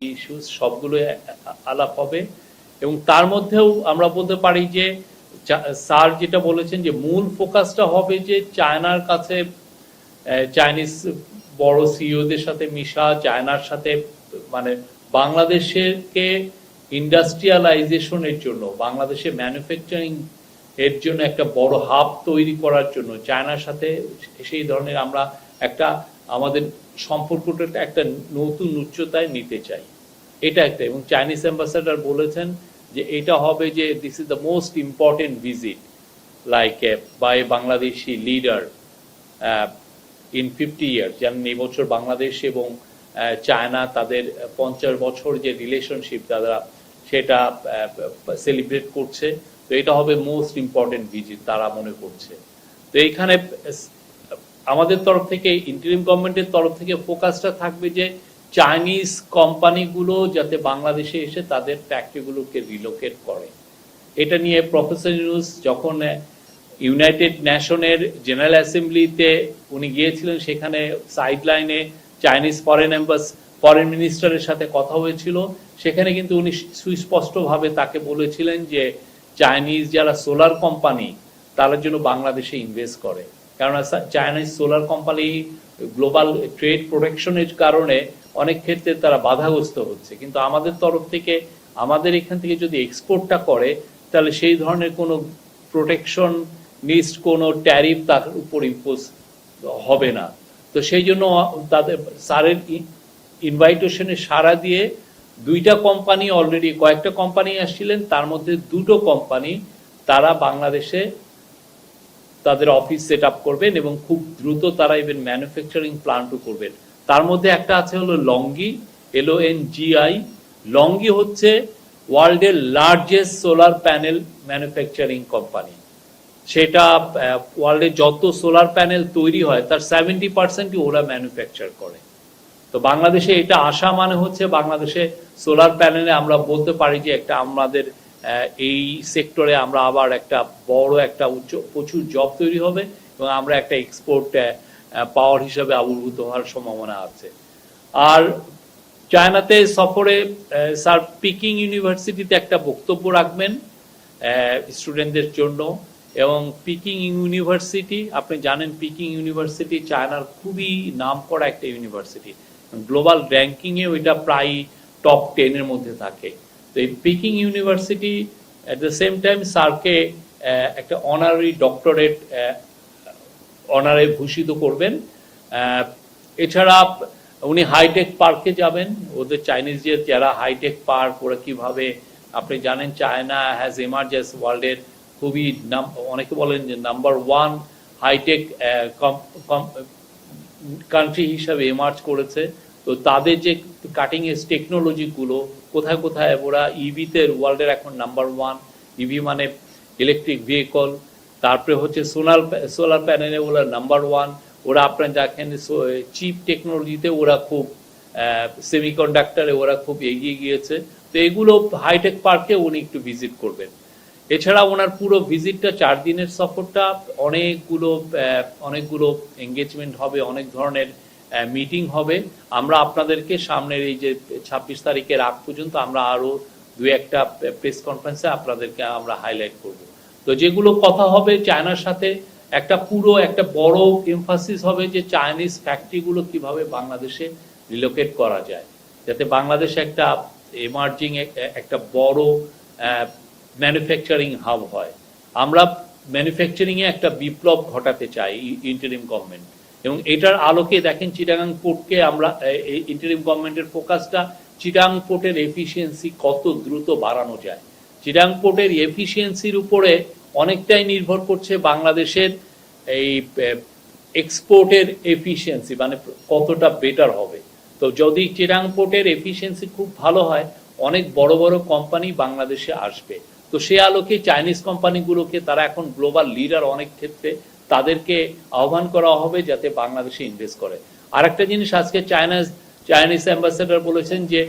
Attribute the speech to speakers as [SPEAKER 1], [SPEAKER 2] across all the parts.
[SPEAKER 1] Issues সবগুলো আলাপ হবে এবং তার মধ্যেও আমরা বলতে পারি যে স্যার যেটা বলেছেন যে মূল ফোকাসটা হবে যে চায়নার কাছে চাইনিজ বড় সিইওদের সাথে মিশা, চায়নার সাথে মানে বাংলাদেশকে ইন্ডাস্ট্রিয়ালাইজেশনের জন্য, বাংলাদেশে ম্যানুফ্যাকচারিং এর জন্য একটা বড় হাব তৈরি করার জন্য চায়নার সাথে সেই ধরনের আমরা একটা আমাদের সম্পর্কটা একটা নতুন উচ্চতায় নিতে চাই, এটা একটা। এবং চাইনিজ অ্যাম্বাসাডার বলেছেন যে এটা হবে যে this is the most important visit like by Bangladeshi leader in 50 years. জানেন এই বছর বাংলাদেশ এবং চায়না তাদের 50 বছর যে রিলেশনশিপ তারা সেটা সেলিব্রেট করছে, তো এটা হবে মোস্ট ইম্পর্টেন্ট ভিজিট তারা মনে করছে। তো এইখানে আমাদের তরফ থেকে, ইন্টারিম গভর্নমেন্টের তরফ থেকে ফোকাসটা থাকবে যে চাইনিজ কোম্পানিগুলো যাতে বাংলাদেশে এসে তাদের ফ্যাক্টরিগুলোকে রিলোকেট করে। এটা নিয়ে প্রফেসর ইউনূস যখন ইউনাইটেড নেশনের জেনারেল অ্যাসেম্বলিতে উনি গিয়েছিলেন, সেখানে সাইডলাইনে চাইনিজ ফরেন মিনিস্টারের সাথে কথা হয়েছিল, সেখানে কিন্তু উনি সুস্পষ্টভাবে তাকে বলেছিলেন যে চাইনিজ যারা সোলার কোম্পানি তারা যেন বাংলাদেশে ইনভেস্ট করে, কেননা Chinese solar company global trade প্রোটেকশনের কারণে অনেক ক্ষেত্রে তারা বাধাগ্রস্ত হচ্ছে। কিন্তু আমাদের তরফ থেকে, আমাদের এখান থেকে যদি এক্সপোর্টটা করে তাহলে সেই ধরনের কোনো প্রোটেকশন নিস্ট কোনো ট্যারিফ তার উপর ইম্পোজ হবে না। তো সেই জন্য তাদের স্যারের ইনভাইটেশনে সাড়া দিয়ে দুইটা কোম্পানি, অলরেডি কয়েকটা কোম্পানি আসছিলেন, তার মধ্যে দুটো কোম্পানি তারা বাংলাদেশে তাদের অফিস সেট আপ করবেন এবং খুব দ্রুত তারা ইভেন ম্যানুফ্যাকচারিং প্ল্যান্টও করবেন। তার মধ্যে একটা আছে হলো লংগি, LONGI। লংগি হচ্ছে ওয়ার্ল্ডের largest solar panel manufacturing company. সেটা ওয়ার্ল্ডে যত সোলার প্যানেল তৈরি হয় তার 70%ই ওরা ম্যানুফ্যাকচার করে। তো বাংলাদেশে এটা আসা মানে হচ্ছে বাংলাদেশে সোলার প্যানেলে আমরা বলতে পারি যে একটা আমাদের এই সেক্টরে আমরা আবার একটা বড় একটা প্রচুর জব তৈরি হবে এবং আমরা একটা এক্সপোর্ট পাওয়ার হিসাবে আবির্ভূত হওয়ার সম্ভাবনা আছে। আর চায়নাতে সফরে স্যার পিকিং ইউনিভার্সিটিতে একটা বক্তব্য রাখবেন স্টুডেন্টদের জন্য। এবং পিকিং ইউনিভার্সিটি, আপনি জানেন পিকিং ইউনিভার্সিটি চায়নার খুবই নামকরা একটা ইউনিভার্সিটি, গ্লোবাল র্যাঙ্কিংয়ে ওইটা প্রায় টপ 10 এর মধ্যে থাকে। তো এই Peking university at the same time স্যারকে একটা অনারারি ডক্টরেট অনারে ভূষিত করবেন। এছাড়া উনি হাইটেক পার্কে যাবেন, ওদের চাইনিজ যে যারা হাইটেক পার্ক ওরা কিভাবে, আপনি জানেন চায়না হ্যাজ এমার্জ অ্যাজ ওয়ার্ল্ডের খুবই অনেকে বলেন যে নাম্বার 1 হাইটেক কান্ট্রি হিসাবে এমার্জ করেছে। তো তাদের যে কাটিং এজ টেকনোলজিগুলো কোথায় কোথায় ওরা ইভিতে ওয়ার্ল্ডের এখন নাম্বার 1, ইভি মানে ইলেকট্রিক ভেহিকল। তারপরে হচ্ছে সোলার প্যানেলে ওরা নাম্বার 1। ওরা আপনার দেখেন চিপ টেকনোলজিতে ওরা খুব, সেমিকন্ডাক্টরে ওরা খুব এগিয়ে গিয়েছে। তো এগুলো হাইটেক পার্কে উনি একটু ভিজিট করবেন। এছাড়া ওনার পুরো ভিজিটটা 4 দিনের সফরটা অনেকগুলো এঙ্গেজমেন্ট হবে, অনেক ধরনের মিটিং হবে। আমরা আপনাদেরকে সামনের এই যে 26 তারিখের আগ পর্যন্ত আমরা আরো 2-1টা প্রেস কনফারেন্সে আপনাদেরকে আমরা হাইলাইট করব। তো যেগুলো কথা হবে চায়নার সাথে, একটা বড় এমফাসিস হবে যে চাইনিজ ফ্যাক্টরিগুলো কিভাবে বাংলাদেশে রিলোকেট করা যায়, যাতে বাংলাদেশে একটা এমার্জিং একটা বড় ম্যানুফ্যাকচারিং হাব হয়। আমরা ম্যানুফ্যাকচারিংয়ে একটা বিপ্লব ঘটাতে চাই ইন্টারিম গভর্নমেন্ট, এবং এটার আলোকে দেখেন চিটাগাং পোর্টকে আমরা, ইন্টারিম গভর্নমেন্টের ফোকাসটা চিটাগাং পোর্টের এফিসিয়েন্সি কত দ্রুত বাড়ানো যায়। চিটাগাং পোর্টের এফিসিয়েন্সির উপরে অনেকটাই নির্ভর করছে বাংলাদেশের এই এক্সপোর্টের এফিসিয়েন্সি, মানে কতটা বেটার হবে। তো যদি চিটাগাং পোর্টের এফিসিয়েন্সি খুব ভালো হয়, অনেক বড় বড় কোম্পানি বাংলাদেশে আসবে। তো সে আলোকে চাইনিজ কোম্পানিগুলোকে, তারা এখন গ্লোবাল লিডার অনেক ক্ষেত্রে, তাদেরকে আহ্বান করা হবে যাতে বাংলাদেশে ইনভেস্ট করে। আর একটা জিনিস আজকে চাইনিজ অ্যাম্বাসেডর বলেছেন যে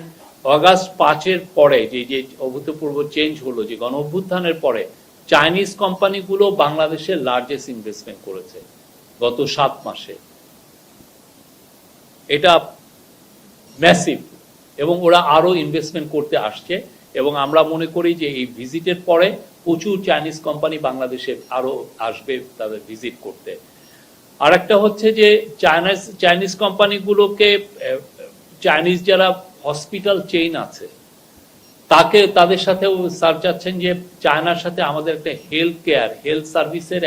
[SPEAKER 1] অগাস্ট 5-এর পরে যে অভূতপূর্ব চেঞ্জ হলো, যে গণ অভ্যুত্থানের পরে চাইনিজ কোম্পানিগুলো বাংলাদেশে লার্জেস্ট ইনভেস্টমেন্ট করেছে গত 7 মাসে। এটা ম্যাসিভ। এবং ওরা আরও ইনভেস্টমেন্ট করতে আসছে, এবং আমরা মনে করি যে এই ভিজিটের পরে প্রচুর চাইনিজ কোম্পানি বাংলাদেশে আরও আসবে তাদের ভিজিট করতে। আর একটা হচ্ছে যে চাইনিজ কোম্পানিগুলোকে, চাইনিজ যারা হসপিটাল চেইন আছে তাদের সাথেও স্যার চাচ্ছেন যে চায়নার সাথে আমাদের একটা হেলথ সার্ভিসের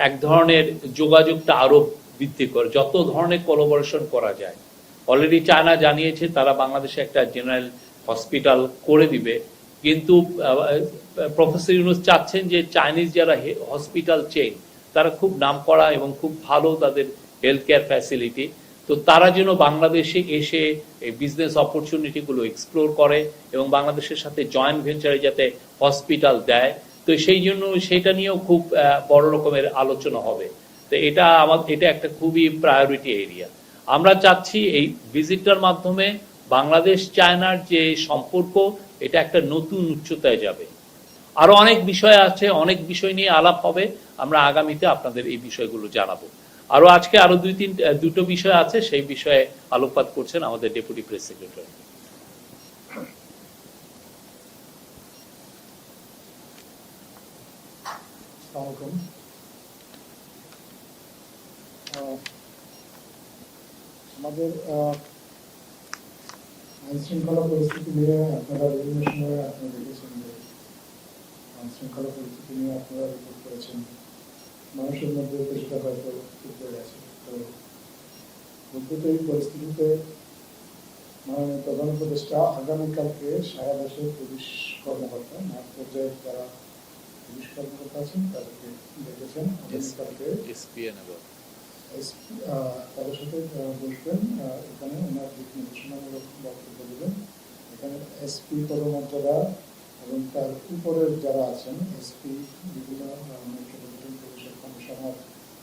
[SPEAKER 1] এক ধরনের যোগাযোগটা আরো বৃদ্ধি করে, যত ধরনের কোলাবোরেশন করা যায়। অলরেডি চায়না জানিয়েছে তারা বাংলাদেশে একটা জেনারেল হসপিটাল করে দিবে, কিন্তু প্রফেসর ইউনূস চাচ্ছেন যে চাইনিজ যারা হসপিটাল চেইন তারা খুব নামকরা এবং খুব ভালো তাদের হেলথ কেয়ার ফ্যাসিলিটি, তো তারা যেন বাংলাদেশে এসে এই বিজনেস অপরচুনিটিগুলো এক্সপ্লোর করে এবং বাংলাদেশের সাথে জয়েন্ট ভেঞ্চারে যাতে হসপিটাল দেয়, তো সেই জন্য সেটা নিয়েও খুব বড় রকমের আলোচনা হবে। তো এটা একটা খুবই প্রায়োরিটি এরিয়া। আমরা চাচ্ছি এই ভিজিটটার মাধ্যমে বাংলাদেশ চায়নার যে সম্পর্ক এটা একটা নতুন উচ্চতায় যাবে। আরো অনেক বিষয় আছে, অনেক বিষয় নিয়ে আলাপ হবে, আমরা আগামীতে আপনাদের এই বিষয়গুলো জানাবো। আজকে আরো দুটো বিষয় আছে, সেই বিষয়ে আলোকপাত করছেন আমাদের ডেপুটি প্রেস সেক্রেটারি।
[SPEAKER 2] আমাদের আইন শৃঙ্খলা পরিস্থিতি নিয়ে আপনারা বিভিন্ন সময় আপনারা দেখেছেন যে আইন শৃঙ্খলা পরিস্থিতি নিয়ে আপনারা রিপোর্ট করেছেন, মানুষের মধ্যে কিছুটা হয়তো উঠে গেছে। তো উদ্ভূত এই পরিস্থিতিতে মাননীয় প্রধান উপদেষ্টা আগামীকালকে সারা দেশের পুলিশ কর্মকর্তা, মাঠ পর্যায়ে যারা পুলিশ কর্মকর্তা আছেন তাদেরকে ডেকেছেন। আগামীকালকে তাদের সাথে বসবেন, এখানে ওনার দিক নির্দেশনামূলক বক্তব্য দেবেন। এখানে এসপি পদমর্যাদা এবং তার উপরের যারা আছেন এসপি, বিভিন্ন মেট্রোপলিটন পুলিশের কমিশনার,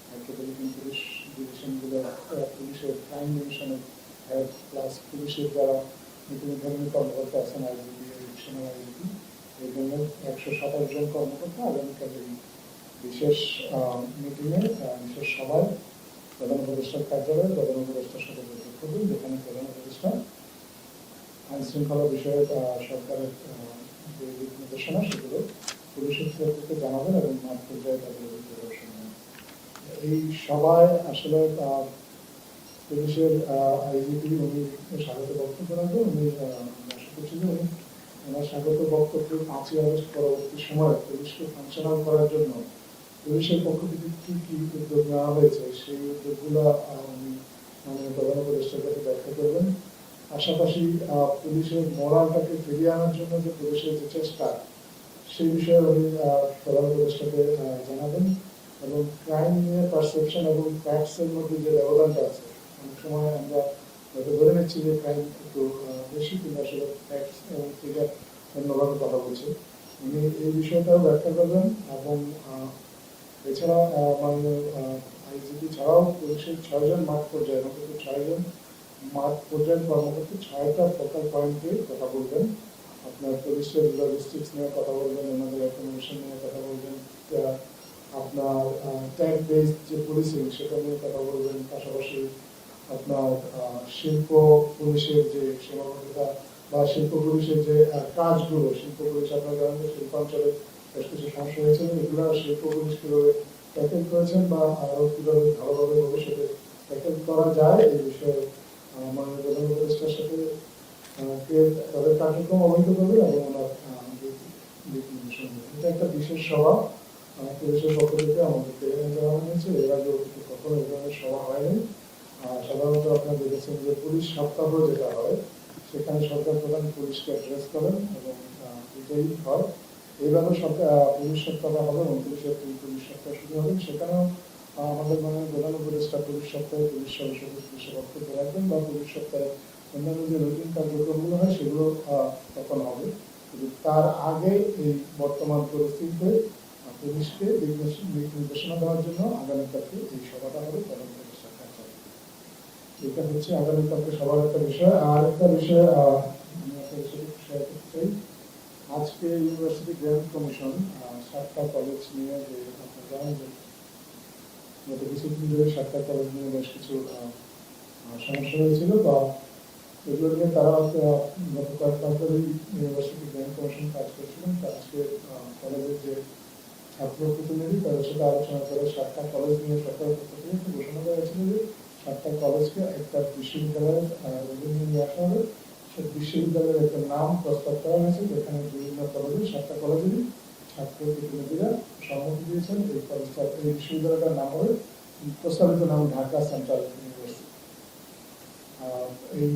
[SPEAKER 2] মেট্রোপলিটন পুলিশ ডিভিশনগুলো, পুলিশের ক্রাইম ডিভিশনের হেড, প্লাস পুলিশের যারা বিভিন্ন ধরনের কর্মকর্তা আছেন, আইজিপি, এডিশনাল আইজিপি, এই জন্য 127 জন কর্মকর্তা আগামীকাল এই বিশেষ মিটিংয়ে, বিশেষ সভায় প্রধান উপদেষ্টার কার্যালয়ে প্রধান উপদেষ্টার সাথে বৈঠক করবেন, যেখানে প্রধান উপদেষ্টা আইন শৃঙ্খলা বিষয়ে সরকারের যে দিক নির্দেশনা সেগুলো পুলিশের থেকে জানাবেন এবং মাঠ পর্যায়ে তাদের প্রদর্শন। এই সভায় আসলে পুলিশের আইজিপি উনি স্বাগত বক্তব্য রাখবেন। উনি আশা করছি যে উনি ওনার স্বাগত বক্তব্যে 5ই আগস্ট পরবর্তী সময়ে পুলিশকে ফাংশনাল করার জন্য পুলিশের পক্ষ থেকে কি কি উদ্যোগ নেওয়া হয়েছে সেই উদ্যোগগুলো উনি মাননীয় প্রধান উপদেষ্টার কাছে ব্যাখ্যা করবেন। পাশাপাশি পুলিশের মোরালটাকে ফিরিয়ে আনার জন্য যে পুলিশের যে চেষ্টা সেই বিষয়ে উনি প্রধান উপদেষ্টাকে জানাবেন। এবং ক্রাইম নিয়ে পারসেপশন এবং ফ্যাক্টস এর মধ্যে যে ব্যবধানটা আছে, অনেক সময় আমরা হয়তো ধরে নিচ্ছি যে ক্রাইম একটু বেশি, কিন্তু আসলে ফ্যাক্টস এবং ফিগার অন্যভাবে কথা বলছে। উনি এই বিষয়টাও ব্যাখ্যা করবেন। এবং এছাড়া মাননীয় আইজিপি ছাড়াও পুলিশের 6 জন মাঠ পর্যায়ে, অন্তত 6 জন মাঠ পর্যায়ের কর্মকর্তা 6টা ফোকাল পয়েন্টে কথা বলবেন। আপনার পুলিশের লজিস্টিক্স নিয়ে কথা বলবেন, ওনাদের অ্যাকোমোডেশন নিয়ে কথা বলবেন, আপনার ট্যাগ বেসড যে পুলিশিং সেটা নিয়ে কথা বলবেন। পাশাপাশি আপনার শিল্প পুলিশের যে সীমাবদ্ধতা বা শিল্প পুলিশের যে কাজগুলো, শিল্প পুলিশ আপনার জানেন যে শিল্পাঞ্চলে বেশ কিছু সমস্যা হয়েছে, এগুলো শিল্প পুলিশ কিভাবে ট্যাকেল করেছেন বা আরো কিভাবে ভালোভাবে ভবিষ্যতে ট্যাকেল করা যায় এই বিষয়ে মাননীয় প্রধান উপদেষ্টার সাথে তাদের কার্যক্রম অবহিত করবেন এবং ওনার দিক নির্দেশনা দেবেন। এটা একটা বিশেষ সভা পুলিশের পক্ষ থেকে আমাদেরকে জানানো হয়েছে। এর আগে কখনো এই ধরনের সভা হয়নি। সাধারণত আপনারা দেখেছেন যে পুলিশ সপ্তাহ যেটা হয় সেখানে সরকার প্রধান পুলিশকে অ্যাড্রেস করেন এবং এটাই হয়। এইভাবে পুলিশ সপ্তাহ হবে, 29 এপ্রিল পুলিশ সপ্তাহ শুরু হবে। সেখানেও আমাদের মাননীয় প্রধান উপদেষ্টা পুলিশ সপ্তাহে পুলিশ সদস্যদের পুলিশের বক্তব্য রাখবেন বা পুলিশ সপ্তাহে অন্যান্য যে রুটিন কার্যক্রমগুলো হয় সেগুলো তখন হবে। কিন্তু তার আগে এই বর্তমান পরিস্থিতিতে পুলিশকে দিক নির্দেশনা দেওয়ার জন্য আগামীকালকে এই সভাটা হবে প্রধান উপদেষ্টার কার্যালয়ে। এটা হচ্ছে আগামীকালকে সবার একটা বিষয়। আর একটা বিষয় আমি আপনাদের সাথে শেয়ার করতে চাই। আজকে ইউনিভার্সিটি গ্র্যান্ট কমিশন 7টা কলেজ নিয়ে, যে আপনারা জানেন যে গত কিছুদিন ধরে 7টা কলেজ নিয়ে বেশ কিছু সমস্যা হয়েছিল বা এগুলো নিয়ে তারা গত কয়েক মাস ধরে ইউনিভার্সিটি গ্র্যান্ট কমিশন কাজ করছিলেন। আজকে কলেজের যে ছাত্র প্রতিনিধি তাদের সাথে আলোচনা করে 7টা কলেজ নিয়ে সরকারের পক্ষ থেকে একটা ঘোষণা করা হয়েছিল যে 7টা কলেজকে একটা বিশ্ববিদ্যালয়ের অধীনে নিয়ে আসা হবে। সেই বিশ্ববিদ্যালয়ের একটা নাম প্রস্তাব করা হয়েছে, যেখানে বিভিন্ন কলেজে 7টা কলেজেরই ছাত্র প্রতিনিধিরা সম্মতি দিয়েছেন। এই কলেজটা, এই বিশ্ববিদ্যালয়টার নাম হবে, প্রস্তাবিত নাম ঢাকা সেন্ট্রাল ইউনিভার্সিটি। এই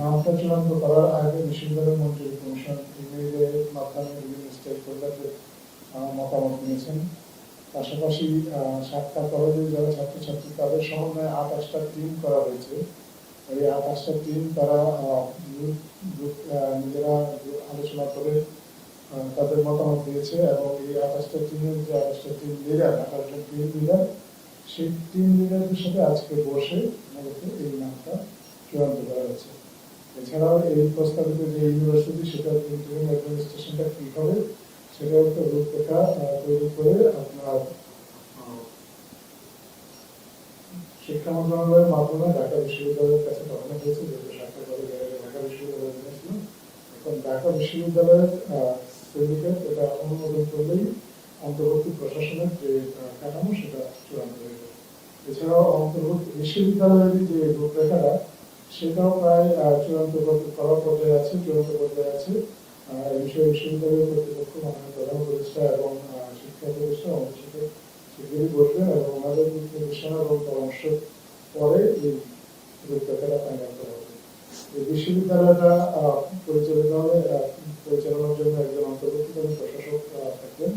[SPEAKER 2] নামটা চূড়ান্ত করার আগে বিশ্ববিদ্যালয় মন্ত্রী কমিশন ইমেইলের মাধ্যমে বিভিন্ন স্টেক হোল্ডারদের মতামত নিয়েছেন। পাশাপাশি 7টা কলেজের যারা ছাত্রছাত্রী তাদের সমন্বয়ে 28টা টিম করা হয়েছে। এই 28টা টিম তারা নিজেরা আলোচনা করে তাদের মতামত দিয়েছে, এবং এই 28টা টিমের যে 28টা টিম লিডার, 28টা টিম লিডার, সেই টিম লিডারদের সাথে আজকে বসে মূলত এই নামটা চূড়ান্ত করা হয়েছে। এছাড়াও এই প্রস্তাবিত যে ইউনিভার্সিটি, সেটার ইন্টারিম অ্যাডমিনিস্ট্রেশনটা কি হবে সেটাও একটা রূপরেখা তৈরি করে আপনার শিক্ষা মন্ত্রণালয়ের মাধ্যমে ঢাকা বিশ্ববিদ্যালয়ের কাছে পাঠানো হয়েছে, যেহেতু 7টা কলেজ ঢাকা বিশ্ববিদ্যালয়ের জন্য ছিল। এখন ঢাকা বিশ্ববিদ্যালয়ের সিন্ডিকেট এটা অনুমোদন করলেই অন্তর্বর্তী প্রশাসনের যে কাঠামো সেটা চূড়ান্ত হয়ে যাবে। এছাড়াও অন্তর্বর্তী বিশ্ববিদ্যালয়ের যে রূপরেখাটা সেটাও প্রায় চূড়ান্ত করার পর্যায়ে আছে, চূড়ান্ত পর্যায়ে আছে। এই বিষয়ে বিশ্ববিদ্যালয়ের কর্তৃপক্ষ, মাননীয় প্রধান উপদেষ্টা এবং শিক্ষা উপদেষ্টা আমাদের সাথে শীঘ্রই বসবেন, এবং ওনাদের নির্দেশনা এবং পরামর্শ পরে এই রূপরেখাটা ফাইনাল করা হবে। এই বিশ্ববিদ্যালয়টা পরিচালনার জন্য একজন অন্তর্বর্তীকালীন প্রশাসক থাকবেন।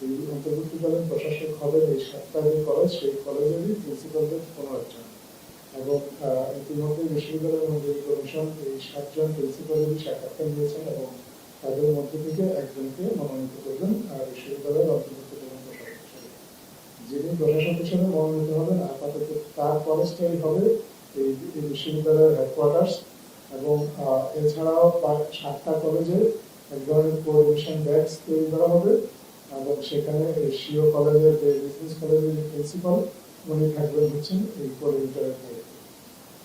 [SPEAKER 2] এই অন্তর্বর্তীকালীন প্রশাসক হবেন এই 7টা যে কলেজ, সেই কলেজেরই প্রিন্সিপালদের 15 জন, এবং ইতিমধ্যে বিশ্ববিদ্যালয় মঞ্জুরি কমিশন এই 7 জন প্রিন্সিপালেরই সাক্ষাৎকার নিয়েছেন, এবং তাদের মধ্যে থেকে একজনকে মনোনীত করবেন বিশ্ববিদ্যালয়ের অন্তর্বর্তীকালীন প্রশাসক হিসেবে। যিনি প্রশাসক হিসেবে মনোনীত হবেন, আপাতত তার কলেজটাই হবে এই বিশ্ববিদ্যালয়ের হেডকোয়ার্টার্স, এবং এছাড়াও 7টা কলেজে এক ধরনের কোঅর্ডিনেশন ডেস্ক তৈরি করা হবে, এবং সেখানে এশীয় কলেজের যে বিজনেস কলেজের যে প্রিন্সিপাল উনি থাকবেন হচ্ছেন এই কোঅর্ডিনেটরের দায়িত্বে।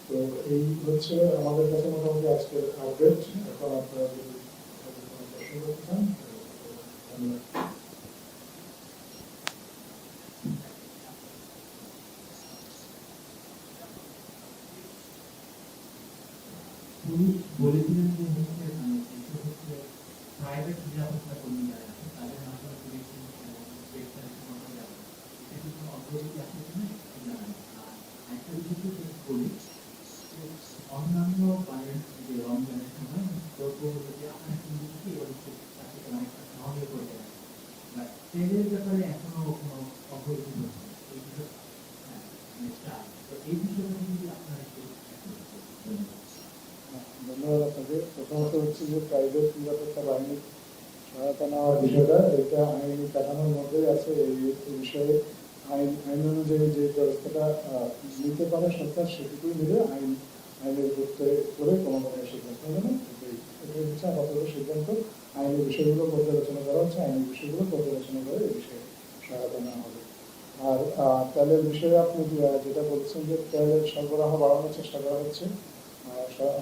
[SPEAKER 2] তো এই হচ্ছে আমাদের কাছে মোটামুটি আজকের আপডেট। এখন আপনারা যদি কোনো প্রশ্ন করতে চান, ধন্যবাদ।
[SPEAKER 3] বলেছিলেন যে হচ্ছে প্রাইভেট নিরাপত্তা কর্মী যারা আছে তাদের মাধ্যমে পুলিশ অগ্রগতি আছে কিনা জানান। আর একটা বিষয় বলি, অন্যান্য যে রমজানের সময় দ্রব্যমূল্যে আপনার কিন্তু তাকে অনেকটা সহজে করে দেয়, বাট তেলের ব্যাপারে এখনো কোনো অগ্রগতি হচ্ছে এই বিষয়। তো এই বিষয়টা কিন্তু আপনার একটু
[SPEAKER 2] ধন্যবাদ আপনাকে। প্রথমত হচ্ছে যে প্রাইভেট নিরাপত্তা বাহিনীর সহায়তা নেওয়ার বিষয়টা, এটা আইনি কাঠামোর মধ্যেই আছে। এই বিষয়ে আইন অনুযায়ী যে ব্যবস্থাটা নিতে পারে সরকার, সেটুকুই নিলে আইনের ভিত্তিতে করে কোনো ধরনের সিদ্ধান্ত হবে না। এটাই হচ্ছে আপাতত সিদ্ধান্ত। আইনি বিষয়গুলো পর্যালোচনা করা হচ্ছে, আইনি বিষয়গুলো পর্যালোচনা করে এই বিষয়ে সহায়তা নেওয়া হবে। আর তেলের বিষয়ে আপনি যেটা বলছেন যে তেলের সরবরাহ বাড়ানোর চেষ্টা করা হচ্ছে,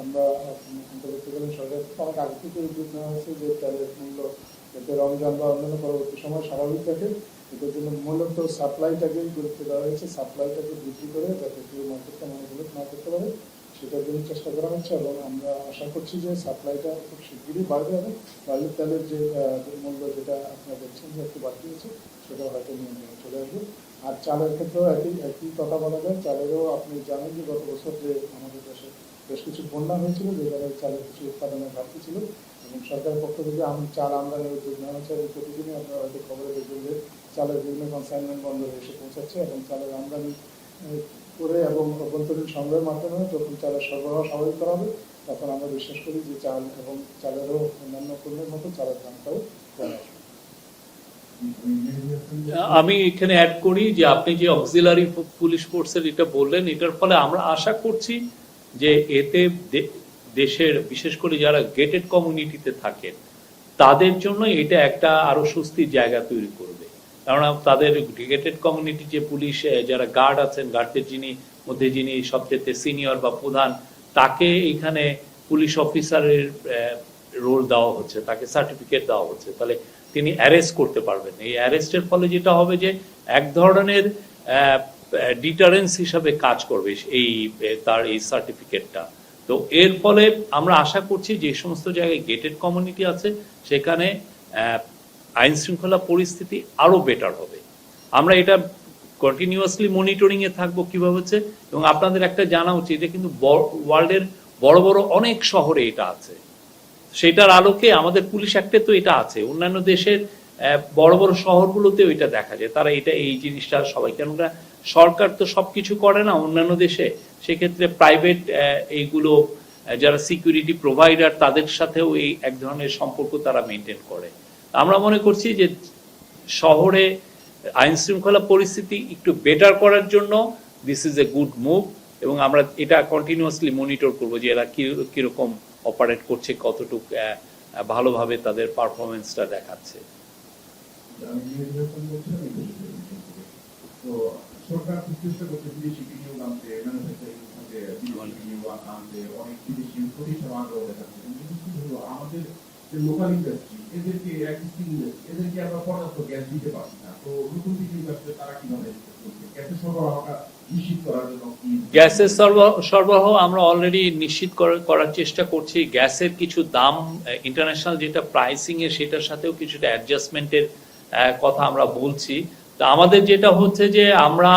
[SPEAKER 2] আমরা অন্তর্বর্তীকালীন সরকার থেকে অনেক আগে থেকে উদ্যোগ নেওয়া হয়েছে যে তেলের মূল্য যাতে রমজান বা অন্যান্য পরবর্তী সময় স্বাভাবিক থাকে, এটার জন্য মূলত সাপ্লাইটাকেই গুরুত্ব দেওয়া হয়েছে। সাপ্লাইটাকে বৃদ্ধি করে যাতে কেউ মার্কেটটা ম্যানিপুলেট না করতে পারে সেটার জন্য চেষ্টা করা হচ্ছে, এবং আমরা আশা করছি যে সাপ্লাইটা খুব শিগগিরই বাড়বে, এবং বাড়ির তেলের যে মূল্য যেটা আপনারা দেখছেন যে একটু বাড়তি হচ্ছে সেটাও হয়তো নিয়ন্ত্রণে চলে আসবে। আর চালের ক্ষেত্রেও একই কথা বলা যায়। চালেরও আপনি জানেন যে গত বছর যে আমাদের দেশে বেশ কিছু বন্যা হয়েছিল, যে জায়গায় চালের কিছু উৎপাদনের ঘাটতি ছিল, এবং সরকারের পক্ষ থেকে চাল আমদানির উদ্যোগ নেওয়া হচ্ছে। এবং প্রতিদিনই আপনারা হয়তো খবরে দেখবেন যে চালের বিভিন্ন কনসাইনমেন্ট বন্দরে এসে পৌঁছাচ্ছে, এবং চালের আমদানি করে এবং অভ্যন্তরীণ সংগ্রহের মাধ্যমে যখন চালের সরবরাহ স্বাভাবিক করা হবে, তখন আমরা বিশ্বাস করি যে চাল এবং চালেরও অন্যান্য পণ্যের মতো চালের দামটাও কমে আসবে।
[SPEAKER 1] আমি এখানে অ্যাড করি যে আপনি যে অক্সিলারি পুলিশ ফোর্সের এটা বললেন, এটার ফলে আমরা আশা করছি যে এতে দেশের বিশেষ করে যারা গেটেড কমিউনিটিতে থাকেন তাদের জন্য এটা একটা আরো স্বস্তির জায়গা তৈরি করবে। কেননা তাদের গেটেড কমিউনিটি যে পুলিশ যারা গার্ড আছেন, গার্ডদের যিনি সবচেয়ে সিনিয়র বা প্রধান, তাকে এখানে পুলিশ অফিসারের রোল দেওয়া হচ্ছে, তাকে সার্টিফিকেট দেওয়া হচ্ছে, তাহলে তিনি অ্যারেস্ট করতে পারবেন। এই অ্যারেস্টের ফলে যেটা হবে যে এক ধরনের ডিটারেন্স হিসাবে কাজ করবে তার এই সার্টিফিকেটটা। তো এর ফলে আমরা আশা করছি যে সমস্ত জায়গায় গেটেড কমিউনিটি আছে সেখানে আইন শৃঙ্খলা পরিস্থিতি আরো বেটার হবে। আমরা এটা কন্টিনিউয়াসলি মনিটরিং এ থাকবো কিভাবে হচ্ছে, এবং আপনাদের একটা জানা উচিত এটা কিন্তু ওয়ার্ল্ডের বড় বড় অনেক শহরে এটা আছে। সেটার আলোকে আমাদের পুলিশ অ্যাক্টে তো এটা আছে, অন্যান্য দেশের বড় বড় শহরগুলোতেও এটা দেখা যায়, তারা এই জিনিসটা সবাই, কেননা সরকার তো সবকিছু করে না অন্যান্য দেশে, সেক্ষেত্রে প্রাইভেট এইগুলো যারা সিকিউরিটি প্রোভাইডার তাদের সাথেও এই এক ধরনের সম্পর্ক তারা মেনটেন করে। আমরা মনে করছি যে শহরে আইন শৃঙ্খলা পরিস্থিতি একটু বেটার করার জন্য this is a good move, এবং আমরা এটা কন্টিনিউয়াসলি মনিটর করবো যে এরা কিরকম অপারেট করছে, কতটুকু ভালোভাবে তাদের পারফরমেন্সটা দেখাচ্ছে।
[SPEAKER 4] তো সরকার খুব চেষ্টা করছে বিদেশি বিনিয়োগ আনতে, ম্যানুফ্যাকচারিং খাতে বিদেশি বিনিয়োগ আনতে, অনেক বিদেশি প্রতিষ্ঠান আগ্রহ দেখাচ্ছে। কিন্তু আমাদের যে লোকাল ইন্ডাস্ট্রি, এদেরকে এক্সিস্টিং ইন্ডাস্ট্রি, এদেরকে আমরা পর্যাপ্ত গ্যাস দিতে পারছি না। তো নতুন বিনিয়োগ আসলে তারা কিভাবে গ্যাসের সরবরাহটা নিশ্চিত করার জন্য কি?
[SPEAKER 1] গ্যাসের সরবরাহ আমরা অলরেডি নিশ্চিত করার চেষ্টা করছি। গ্যাসের কিছু দাম ইন্টারন্যাশনাল যেটা প্রাইসিং এর সেটার সাথেও কিছুটা অ্যাডজাস্টমেন্টের কথা আমরা বলছি। তো আমাদের যেটা হচ্ছে যে আমরা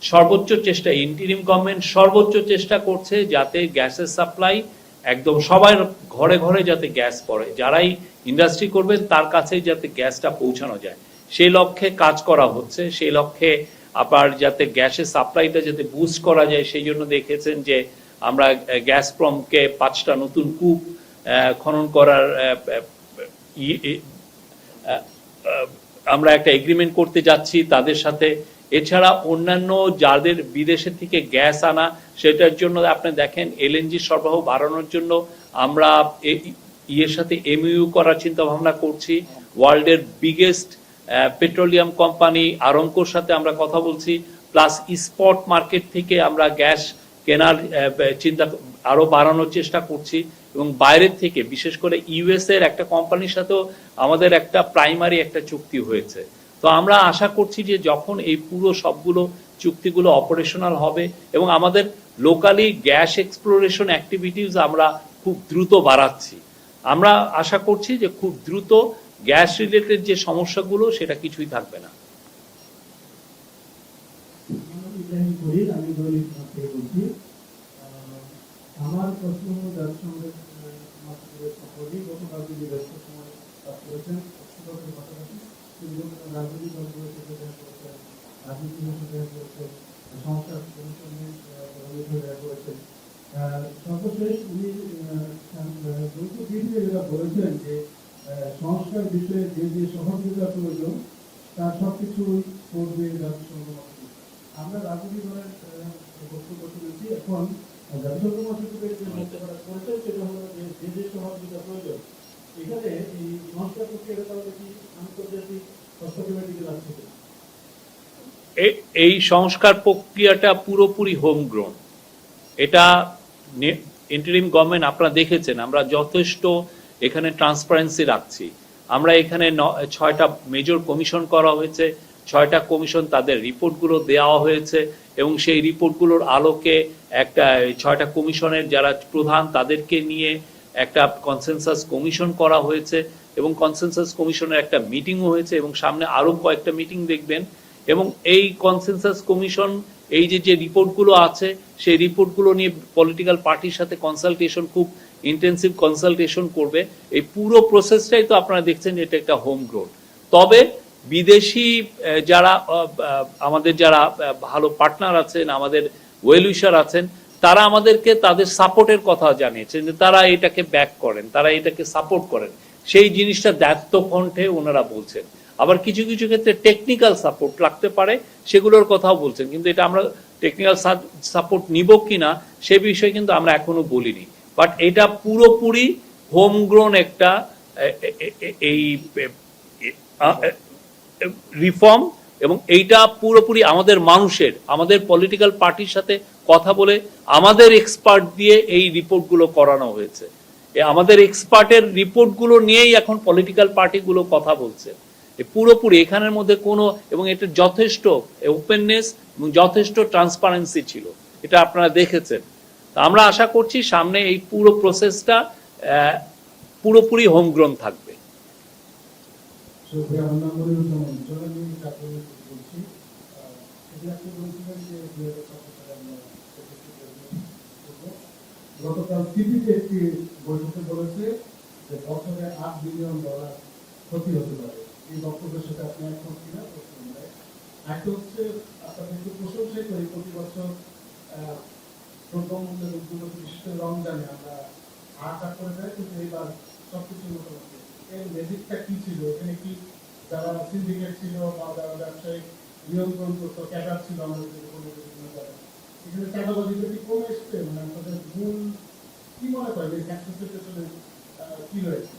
[SPEAKER 1] সর্বোচ্চ চেষ্টা, ইন্টিরিম গভর্নমেন্ট সর্বোচ্চ চেষ্টা করছে যাতে গ্যাসের সাপ্লাই একদম সবার ঘরে ঘরে যাতে গ্যাস পড়ে, যারাই ইন্ডাস্ট্রি করবেন তার কাছে যাতে গ্যাসটা পৌঁছানো যায়, সেই লক্ষ্যে কাজ করা হচ্ছে। সেই লক্ষ্যে আবার যাতে গ্যাসের সাপ্লাইটা যাতে বুস্ট করা যায়, সেই জন্য দেখেছেন যে আমরা গ্যাসপ্রমকে 5টা নতুন কূপ খনন করার আমরা একটা এগ্রিমেন্ট করতে যাচ্ছি তাদের সাথে। এছাড়া অন্যান্য যাদের বিদেশের থেকে গ্যাস আনা, সেটার জন্য আপনি দেখেন এলএনজি সরবরাহ বাড়ানোর জন্য আমরা ইয়ের সাথে এমইউ করার চিন্তা ভাবনা করছি। ওয়ার্ল্ডের বিগেস্ট পেট্রোলিয়াম কোম্পানি আরামকোর সাথে আমরা কথা বলছি, প্লাস স্পট মার্কেট থেকে আমরা গ্যাস কেনার চিন্তা আরো বাড়ানোর চেষ্টা করছি, এবং বাইরের থেকে বিশেষ করে ইউএস এর একটা কোম্পানির সাথেও আমাদের একটা প্রাইমারি একটা চুক্তি হয়েছে। তো আমরা আশা করছি যে যখন এই পুরো সবগুলো চুক্তিগুলো অপারেশনাল হবে এবং আমাদের লোকালি গ্যাস এক্সপ্লোরেশন অ্যাক্টিভিটিস আমরা খুব দ্রুত বাড়াচ্ছি, আমরা আশা করছি যে খুব দ্রুত গ্যাস রিলেটেড যে সমস্যাগুলো সেটা কিছুই থাকবে না।
[SPEAKER 5] আমার প্রশ্ন জাতিসংঘের গতকাল যে ব্যস্ত সময় কাজ করেছেন পাশাপাশি রাজনৈতিক দলগুলোর সাথে দেখা করেছেন, রাজনীতির সাথে দেখা করেছেন, সংস্কার কমিশনের দেখা করেছেন। সর্বশেষ উনি যৌথ বিবৃতিতে যেটা বলেছেন যে সংস্কার বিষয়ে যে যে সহযোগিতা প্রয়োজন তার সবকিছুই করবে জাতিসংঘ। আমরা রাজনৈতিক দলের বক্তব্য শুনেছি, এখন জাতিসংঘ মহাসচিবের যে বক্তব্যটা করেছেন সেটা হলো যে যে যে সহযোগিতা প্রয়োজন, এখানে এই সংস্কার প্রক্রিয়াটা তাহলে কি আন্তর্জাতিক হস্তক্ষেপের দিকে যাচ্ছে কিনা?
[SPEAKER 1] এই সংস্কার প্রক্রিয়াটা পুরোপুরি হোমগ্রোন। এটা ইন্টারিম গভর্নমেন্ট আপনারা দেখেছেন আমরা যথেষ্ট এখানে ট্রান্সপারেন্সি রাখছি। আমরা এখানে 6টা মেজর কমিশন করা হয়েছে, 6টা কমিশন তাদের রিপোর্টগুলো দেওয়া হয়েছে, এবং সেই রিপোর্টগুলোর আলোকে একটা 6টা কমিশনের যারা প্রধান তাদেরকে নিয়ে একটা কনসেনসাস কমিশন করা হয়েছে, এবং কনসেনসাস কমিশনের একটা মিটিংও হয়েছে, এবং সামনে আরো কয়েকটা মিটিং দেখবেন। এবং এই কনসেনসাস কমিশন এই যে রিপোর্টগুলো আছে সেই রিপোর্টগুলো নিয়ে পলিটিক্যাল পার্টির সাথে কনসালটেশন, খুব ইন্টেন্সিভ কনসালটেশন করবে। এই পুরো প্রসেসটাই তো আপনারা দেখছেন এটা একটা হোম গ্রোন। তবে বিদেশি যারা আমাদের যারা ভালো পার্টনার আছেন, আমাদের ওয়েল উইশার আছেন, তারা আমাদেরকে তাদের সাপোর্টের কথা জানিয়েছেন যে তারা এটাকে ব্যাক করেন, তারা এটাকে সাপোর্ট করেন। সেই জিনিসটা দায়িত্ব কণ্ঠে ওনারা বলছেন। আবার কিছু কিছু ক্ষেত্রে টেকনিক্যাল সাপোর্ট লাগতে পারে, সেগুলোর কথাও বলছেন, কিন্তু এটা আমরা টেকনিক্যাল সাপোর্ট নিব কিনা সে বিষয়ে কিন্তু আমরা এখনো বলিনি। বাট এটা পুরোপুরি হোমগ্রোন একটা এই রিফর্ম, এবং এইটা পুরোপুরি আমাদের মানুষের, আমাদের পলিটিক্যাল পার্টির সাথে কথা বলে আমাদের এক্সপার্ট দিয়ে এই রিপোর্টগুলো করানো হয়েছে। আমাদের এক্সপার্টের রিপোর্টগুলো নিয়েই এখন পলিটিক্যাল পার্টিগুলো কথা বলছে। পুরোপুরি এখানের মধ্যে কোনো, এবং এটা যথেষ্ট ওপেননেস এবং যথেষ্ট ট্রান্সপারেন্সি ছিল, এটা আপনারা দেখেছেন। আমরা আশা করছি সামনে এই পুরো প্রসেসটা পুরোপুরি হোমগ্রোন থাকবে।
[SPEAKER 5] গতকাল সিপিতে একটি বৈঠকে বলেছে যে বছরে $8 বিলিয়ন ক্ষতি হতে পারে। এই বক্তব্যের সাথে আপনি একমত কিনা? একটা হচ্ছে আপনাদের একটু প্রশংসাই করি, প্রতি বছর দ্রব্যমূল্যের উদ্যোগ, বিশেষ করে রমজানে আমরা আশা করে যাই, কিন্তু এইবার সবকিছু মোটামুটি। এর ম্যাজিকটা কি ছিল? এখানে কি যারা সিন্ডিকেট ছিল বা যারা ব্যবসায়িক নিয়ন্ত্রণ করতো, ক্যাডার ছিল আমাদের এখানে চাঁদাবাজিটা কি কমে এসছে? মানে আপনাদের মূল কি মনে করেন এই সাকসেসের পেছনে কি রয়েছে?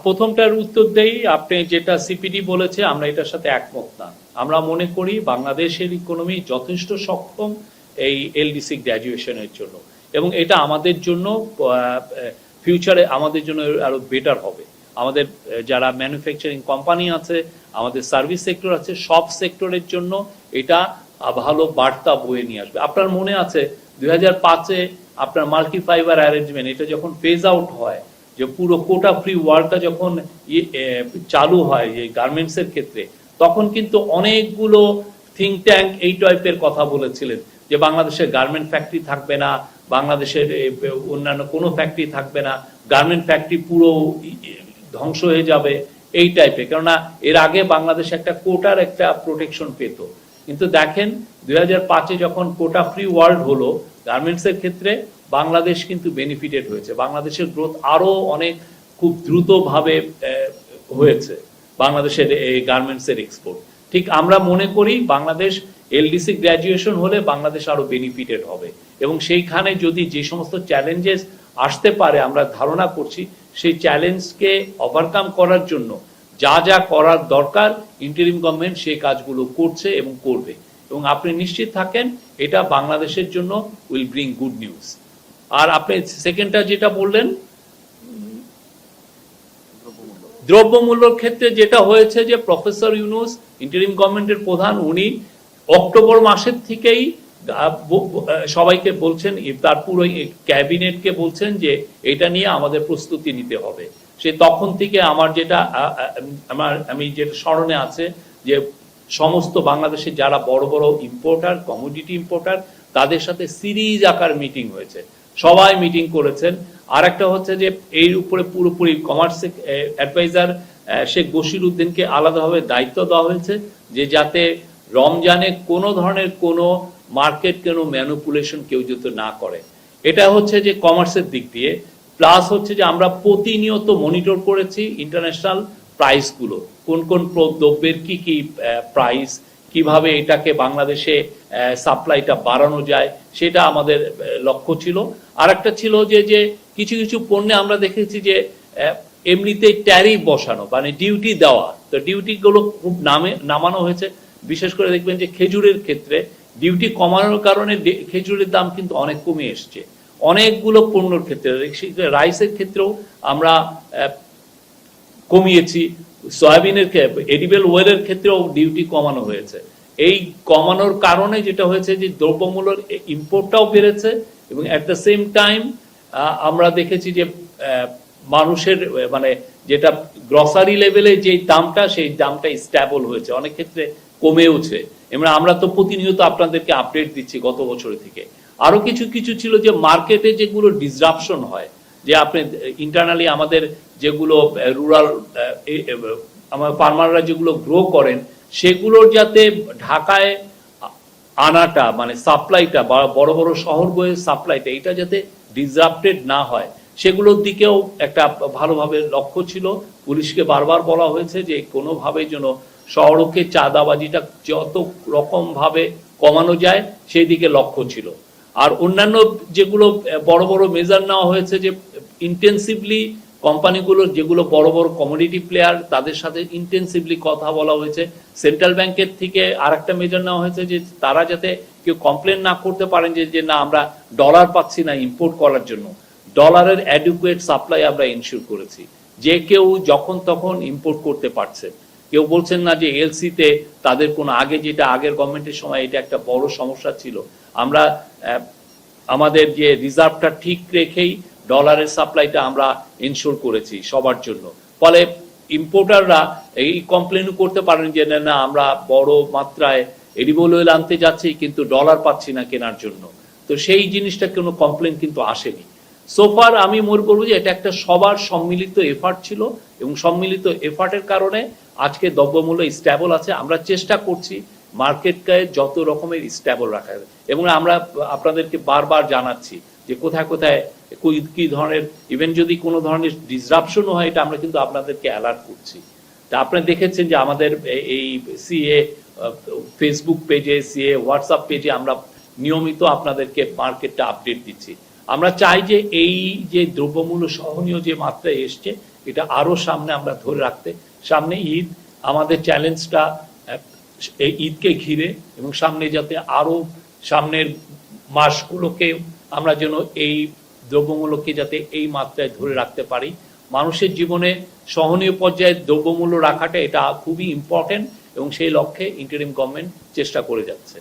[SPEAKER 1] প্রথমটার উত্তর দেই, আপনি যেটা সিপিডি বলেছে আমরা এটার সাথে একমত না। আমরা মনে করি বাংলাদেশের ইকোনমি যথেষ্ট সক্ষম এই এলডিসি গ্র্যাজুয়েশনের জন্য, এবং এটা আমাদের জন্য ফিউচারে আমাদের জন্য আরো বেটার হবে। আমাদের যারা ম্যানুফ্যাকচারিং কোম্পানি আছে, আমাদের সার্ভিস সেক্টর আছে, সব সেক্টরের জন্য এটা ভালো বার্তা বয়ে নিয়ে আসবে। আপনার মনে আছে 2005-এ আপনার মাল্টি ফাইবার অ্যারেঞ্জমেন্ট এটা যখন ফেজ আউট হয়, যে পুরো কোটা ফ্রি ওয়ার্ল্ডটা যখন চালু হয় এই গার্মেন্টসের ক্ষেত্রে, তখন কিন্তু অনেকগুলো থিঙ্ক ট্যাঙ্ক এই টাইপের কথা বলেছিলেন যে বাংলাদেশের গার্মেন্ট ফ্যাক্টরি থাকবে না, বাংলাদেশের অন্যান্য কোনো ফ্যাক্টরি থাকবে না, গার্মেন্ট ফ্যাক্টরি পুরো ধ্বংস হয়ে যাবে এই টাইপের। কেননা এর আগে বাংলাদেশ একটা কোটার একটা প্রোটেকশন পেত, কিন্তু দেখেন 2005-এ যখন কোটা ফ্রি ওয়ার্ল্ড হলো গার্মেন্টসের ক্ষেত্রে, বাংলাদেশ কিন্তু বেনিফিটেড হয়েছে। বাংলাদেশের গ্রোথ আরো অনেক খুব দ্রুতভাবে হয়েছে বাংলাদেশের এই গার্মেন্টসের এক্সপোর্ট। ঠিক আমরা মনে করি বাংলাদেশ এলডিসি গ্র্যাজুয়েশন হলে বাংলাদেশ আরো বেনিফিটেড হবে, এবং সেইখানে যদি যে সমস্ত চ্যালেঞ্জেস আসতে পারে আমরা ধারণা করছি, সেই চ্যালেঞ্জকে ওভারকাম করার জন্য যা যা করার দরকার ইন্টারিম গভর্নমেন্ট সেই কাজগুলো করছে এবং করবে, এবং আপনি নিশ্চিত থাকেন এটা বাংলাদেশের জন্য উইল ব্রিং গুড নিউজ। আর আপনি সেকেন্ডটা যেটা বললেন দ্রব্যমূল্যর ক্ষেত্রে, যেটা হয়েছে যে প্রফেসর ইউনূস ইন্টারিম গভর্নমেন্টের প্রধান, উনি অক্টোবর মাসের থেকেই সবাইকে বলছেন, তার পুরো ক্যাবিনেটকে বলছেন যে এটা নিয়ে আমাদের প্রস্তুতি নিতে হবে। সে তখন থেকে আমি যেটা স্মরণে আছে যে সমস্ত বাংলাদেশের যারা বড় বড় ইম্পোর্টার, কমোডিটি ইম্পোর্টার, তাদের সাথে সিরিজ আকার মিটিং হয়েছে, সবাই মিটিং করেছেন। আর একটা হচ্ছে যে এর উপরে পুরোপুরি কমার্স অ্যাডভাইজার শেখ বশির উদ্দিনকে আলাদাভাবে দায়িত্ব দেওয়া হয়েছে যে যাতে রমজানে কোনো ধরনের কোনো মার্কেট কোনো ম্যানিপুলেশন কেউ যাতে না করে। এটা হচ্ছে যে কমার্সের দিক দিয়ে। প্লাস হচ্ছে যে আমরা প্রতিনিয়ত মনিটর করেছি ইন্টারন্যাশনাল প্রাইসগুলো, কোন কোন দ্রব্যের কি কি প্রাইস, কিভাবে এটাকে বাংলাদেশে সাপ্লাইটা বাড়ানো যায়, সেটা আমাদের লক্ষ্য ছিল। আর একটা ছিল যে কিছু কিছু পণ্যে আমরা দেখেছি যে এমনিতেই ট্যারিফ বসানো, মানে ডিউটি দেওয়া, তো ডিউটিগুলো খুব নামানো হয়েছে। বিশেষ করে দেখবেন যে খেজুরের ক্ষেত্রে ডিউটি কমানোর কারণে খেজুরের দাম কিন্তু অনেক কমে এসছে অনেকগুলো পণ্যর ক্ষেত্রে। রাইসের ক্ষেত্রেও আমরা কমিয়েছি, সয়াবিনের এডিবল ওয়েলের ক্ষেত্রেও ডিউটি কমানো হয়েছে। এই কমানোর কারণে যেটা হয়েছে যে দ্রব্যমূল্যের ইম্পোর্টটাও বেড়েছে, এবং অ্যাট দ্য সেম টাইম আমরা দেখেছি যে মানুষের মানে যেটা গ্রসারি লেভেলে যে দামটা, সেই দামটা স্ট্যাবল হয়েছে, অনেক ক্ষেত্রে কমেওছে। আমরা তো প্রতিনিয়ত আপনাদেরকে আপডেট দিচ্ছি গত বছর থেকে। আরো কিছু কিছু ছিল যে মার্কেটে যেগুলো ডিসরাপশন হয়, যে আপনি ইন্টারনালি আমাদের যেগুলো রুরাল আমার ফার্মাররা যেগুলো গ্রো করেন, সেগুলোর যাতে ঢাকায় আনাটা মানে সাপ্লাইটা বা বড় বড় শহরগুলোর সাপ্লাইটা এটা যাতে ডিসরাপ্টেড না হয়, সেগুলোর দিকেও একটা ভালোভাবে লক্ষ্য ছিল। পুলিশকে বারবার বলা হয়েছে যে কোনোভাবে যেন শহরকে চাঁদাবাজিটা যত রকম ভাবে কমানো যায় সেই দিকে লক্ষ্য ছিল। আর অন্যান্য যেগুলো বড় বড় মেজার নেওয়া হয়েছে, যে ইন্টেন্সিভলি কোম্পানিগুলো যেগুলো বড় বড় কমোডিটি প্লেয়ার তাদের সাথে ইন্টেন্সিভলি কথা বলা হয়েছে। সেন্ট্রাল ব্যাংকের থেকে আরেকটা মেজার নেওয়া হয়েছে যে তারা যাতে কেউ কমপ্লেন না করতে পারেন যে না আমরা ডলার পাচ্ছি না ইম্পোর্ট করার জন্য, ডলারের অ্যাডিকুয়েট সাপ্লাই আমরা ইনশিওর করেছি, যে কেউ যখন তখন ইম্পোর্ট করতে পারছে। কেউ বলছেন না যে এলসিতে তাদের কোনো আগে যেটা আগের গভর্নমেন্টের সময় এটা একটা বড় সমস্যা ছিল, আমরা আমাদের যে রিজার্ভটা ঠিক রেখেই ডলারের সাপ্লাইটা আমরা ইনশিওর করেছি সবার জন্য। ফলে ইম্পোর্টাররা এই কমপ্লেনও করতে পারেন যে না আমরা বড় মাত্রায় এডিবল অয়েল আনতে যাচ্ছি কিন্তু ডলার পাচ্ছি না কেনার জন্য। তো সেই জিনিসটা কোনো কমপ্লেন কিন্তু আসেনি সোফার। আমি মনে করবো যে এটা একটা সবার সম্মিলিত এফার্ট ছিল এবং সম্মিলিত এফার্টের কারণে আজকে দ্রব্যমূল্য স্ট্যাবল আছে। আমরা চেষ্টা করছি মার্কেটকে যত রকমের স্ট্যাবল রাখা যাবে এবং আমরা আপনাদেরকে বারবার জানাচ্ছি যে কোথায় কোথায় কি ধরনের ইভেন যদি কোনো ধরনের ডিসরাপশনও হয় এটা আমরা কিন্তু আপনাদেরকে অ্যালার্ট করছি। তা আপনারা দেখেছেন যে আমাদের এই সিএ ফেসবুক পেজে, সিএ হোয়াটসঅ্যাপ পেজে আমরা নিয়মিত আপনাদেরকে মার্কেটটা আপডেট দিচ্ছি। আমরা চাই যে এই যে দ্রব্যমূল্য সহনীয় যে মাত্রায় এসছে এটা আরো সামনে আমরা ধরে রাখতে। সামনে ঈদ, আমাদের চ্যালেঞ্জটা এই ঈদকে ঘিরে এবং সামনে যাতে আরো সামনের মাসগুলোকে আমরা যেন এই দ্রব্যমূল্যকে যাতে এই মাত্রায় ধরে রাখতে পারি। মানুষের জীবনে সহনীয় পর্যায়ে দ্রব্যমূল্য রাখাটা এটা খুবই ইম্পর্টেন্ট এবং সেই লক্ষ্যে ইন্টারিম গভর্নমেন্ট চেষ্টা করে যাচ্ছে।